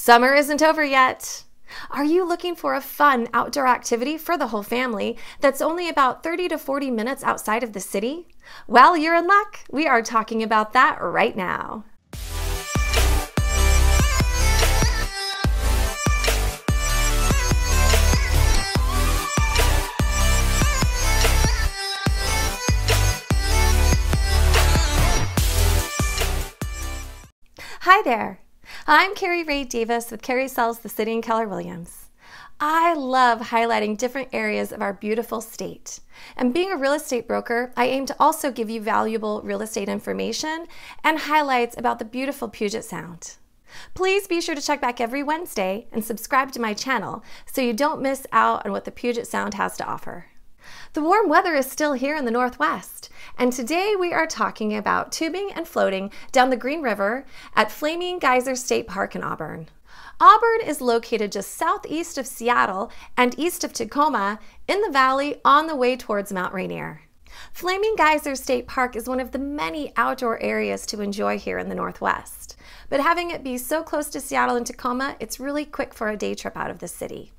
Summer isn't over yet. Are you looking for a fun outdoor activity for the whole family that's only about 30 to 40 minutes outside of the city? Well, you're in luck. We are talking about that right now. Hi there. I'm Kari Davis with Kari Sells the City and Keller Williams. I love highlighting different areas of our beautiful state. And being a real estate broker, I aim to also give you valuable real estate information and highlights about the beautiful Puget Sound. Please be sure to check back every Wednesday and subscribe to my channel so you don't miss out on what the Puget Sound has to offer. The warm weather is still here in the Northwest, and today we are talking about tubing and floating down the Green River at Flaming Geyser State Park in Auburn. Auburn is located just southeast of Seattle and east of Tacoma in the valley on the way towards Mount Rainier. Flaming Geyser State Park is one of the many outdoor areas to enjoy here in the Northwest, but having it be so close to Seattle and Tacoma, it's really quick for a day trip out of the city.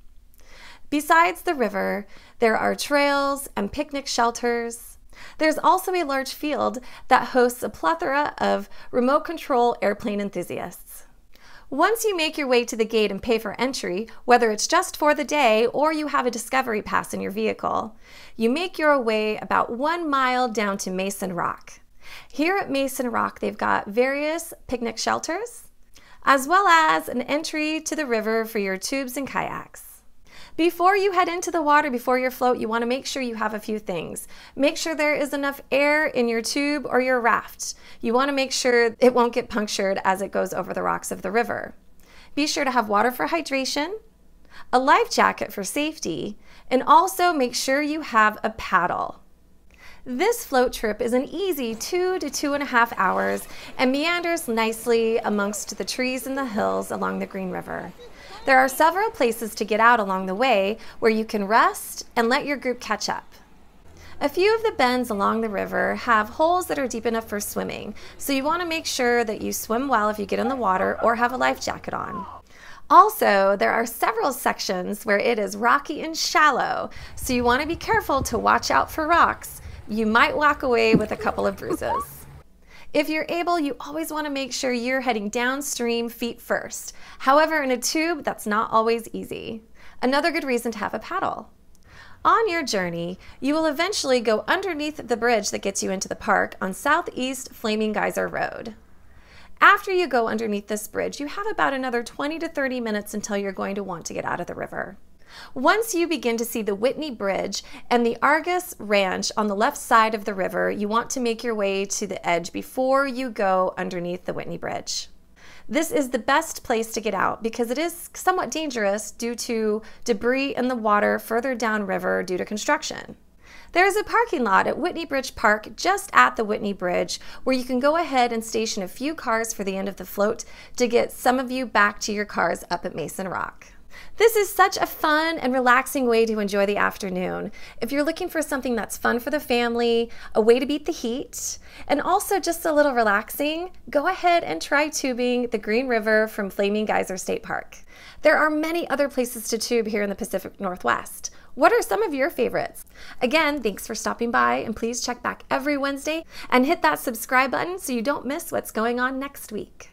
Besides the river, there are trails and picnic shelters. There's also a large field that hosts a plethora of remote control airplane enthusiasts. Once you make your way to the gate and pay for entry, whether it's just for the day or you have a discovery pass in your vehicle, you make your way about 1 mile down to Mason Rock. Here at Mason Rock, they've got various picnic shelters, as well as an entry to the river for your tubes and kayaks. Before you head into the water, before your float, you want to make sure you have a few things. Make sure there is enough air in your tube or your raft. You want to make sure it won't get punctured as it goes over the rocks of the river. Be sure to have water for hydration, a life jacket for safety, and also make sure you have a paddle. This float trip is an easy 2 to 2.5 hours and meanders nicely amongst the trees and the hills along the Green River. There are several places to get out along the way where you can rest and let your group catch up. A few of the bends along the river have holes that are deep enough for swimming, so you want to make sure that you swim well if you get in the water or have a life jacket on. Also, there are several sections where it is rocky and shallow, so you want to be careful to watch out for rocks. You might walk away with a couple of bruises. If you're able, you always want to make sure you're heading downstream feet first. However, in a tube, that's not always easy. Another good reason to have a paddle. On your journey, you will eventually go underneath the bridge that gets you into the park on Southeast Flaming Geyser Road. After you go underneath this bridge, you have about another 20 to 30 minutes until you're going to want to get out of the river. Once you begin to see the Whitney Bridge and the Argus Ranch on the left side of the river, you want to make your way to the edge before you go underneath the Whitney Bridge. This is the best place to get out because it is somewhat dangerous due to debris in the water further downriver due to construction. There is a parking lot at Whitney Bridge Park just at the Whitney Bridge where you can go ahead and station a few cars for the end of the float to get some of you back to your cars up at Mason Rock. This is such a fun and relaxing way to enjoy the afternoon. If you're looking for something that's fun for the family, a way to beat the heat, and also just a little relaxing, go ahead and try tubing the Green River from Flaming Geyser State Park. There are many other places to tube here in the Pacific Northwest. What are some of your favorites? Again, thanks for stopping by, and please check back every Wednesday and hit that subscribe button so you don't miss what's going on next week.